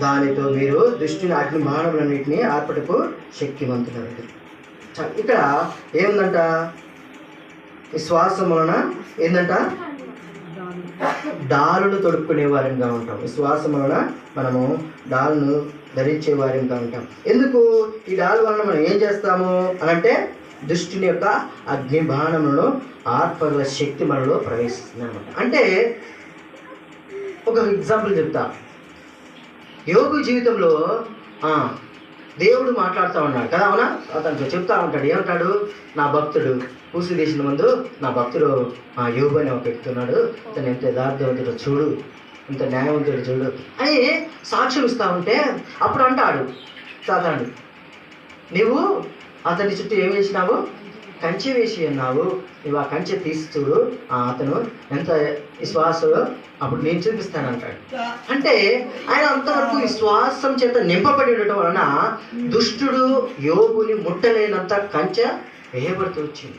దానితో మీరు దుష్టుని అగ్ని బాణములన్నింటినీ ఆర్పటకు శక్తివంతులవుతారు. ఇక్కడ ఏముందంట? విశ్వాసం వలన ఏందంట? డాలును తొడుక్కునే వారిగా ఉంటాం. విశ్వాసం వలన మనము డాలును ధరించే వారిగా ఉంటాం. ఎందుకు ఈ డాలు వలన మనం ఏం చేస్తాము అనంటే, దుష్టుని యొక్క అగ్ని బాణములను ఆర్పగల శక్తి మనలో ప్రవేశిస్తుంది అనమాట. అంటే ఒక ఎగ్జాంపుల్ చెప్తా. యోగు జీవితంలో దేవుడు మాట్లాడుతూ ఉన్నాడు కదా, అవునా? అతనితో చెప్తా ఉంటాడు. ఏమంటాడు? నా భక్తుడు పూసి దేశం ముందు నా భక్తుడు యోగు అని ఒక వ్యక్తున్నాడు, అతను ఎంత యథార్థవంతుడు చూడు, ఇంత న్యాయవంతుడు చూడు అని సాక్ష్యం ఇస్తూ ఉంటే అప్పుడు అంటాడు సాతాను, నీవు అతని చుట్టూ ఏం వేసినావు? కంచె వేసి ఉన్నావు. నువ్వు ఆ కంచె తీసి చూడు, అతను ఎంత విశ్వాసంలో అప్పుడు నేను చూపిస్తానంటాడు. అంటే ఆయన అంతవరకు విశ్వాసం చేత నింపబడి ఉండటం వలన దుష్టుడు యోగుని ముట్టలేనంత కంచె వేయబడుతూ వచ్చింది.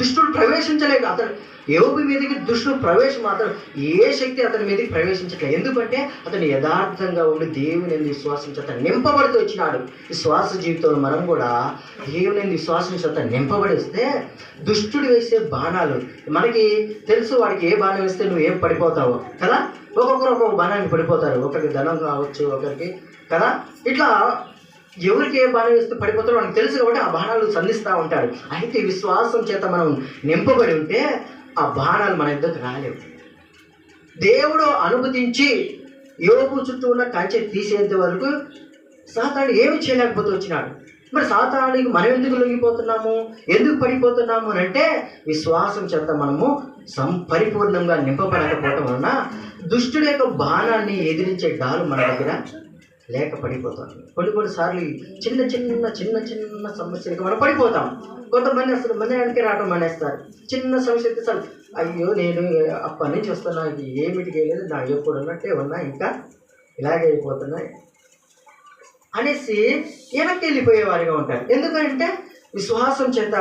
దుష్టుడు ప్రవేశించలేక అతను యోగు మీదకి దుష్టుడు ప్రవేశం అతను ఏ శక్తి అతని మీదకి ప్రవేశించట్లేదు. ఎందుకంటే అతను యథార్థంగా ఉండి దేవుని విశ్వాసం చేత నింపబడుతూ వచ్చినాడు. విశ్వాస జీవితంలో మనం కూడా దేవుని విశ్వాసం చేత నింపబడి వస్తే దుష్టుడు వేసే బాణాలు మనకి తెలుసు. వాడికి ఏ బాణం వేస్తే నువ్వు ఏం పడిపోతావు కదా. ఒక్కొక్కరు ఒక్కొక్క బాణానికి పడిపోతారు. ఒకరికి ధనం కావచ్చు, ఒకరికి కదా. ఇట్లా ఎవరికి ఏ బాణం వేస్తే పడిపోతారో మనకు తెలుసు కాబట్టి ఆ బాణాలు సంధిస్తూ ఉంటాడు. అయితే విశ్వాసం చేత మనం నింపబడి ఉంటే ఆ బాణాలు మన ఇద్దరికి రాలేవు. దేవుడు అనుమతించి యోగు చుట్టూ ఉన్న కంచె తీసేంత వరకు సాతానుడు ఏమి చేయలేకపోతూ వచ్చినాడు. మరి సాతానుడికి మనం ఎందుకు లొంగిపోతున్నాము, ఎందుకు పడిపోతున్నాము అని అంటే, విశ్వాసం చేత మనము పరిపూర్ణంగా నింపబడకపోవటం వలన దుష్టుడి యొక్క బాణాన్ని ఎదిరించే డాలు మన దగ్గర లేక పడిపోతాం. కొన్నిసార్లు చిన్న చిన్న చిన్న చిన్న సమస్యలకు మనం పడిపోతాం. కొంతమంది అసలు మందిరానికి రావడం మానేస్తారు. చిన్న సమస్య అయితే సార్, అయ్యో నేను అప్పటి నుంచి వస్తున్నా, ఏమిటికి లేదు, నా ఎప్పుడు ఉన్నట్టే ఉన్నా, ఇంకా ఇలాగే అయిపోతున్నాయి అనేసి వెనక్కి వెళ్ళిపోయేవారిగా ఉంటారు. ఎందుకంటే విశ్వాసం చేత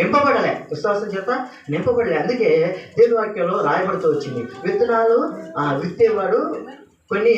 నింపబడలే. విశ్వాసం చేత నింపబడలే. అందుకే దేవుని వాక్యంలో రాయబడుతూ వచ్చింది, విత్తనాలు విత్తేవాడు కొన్ని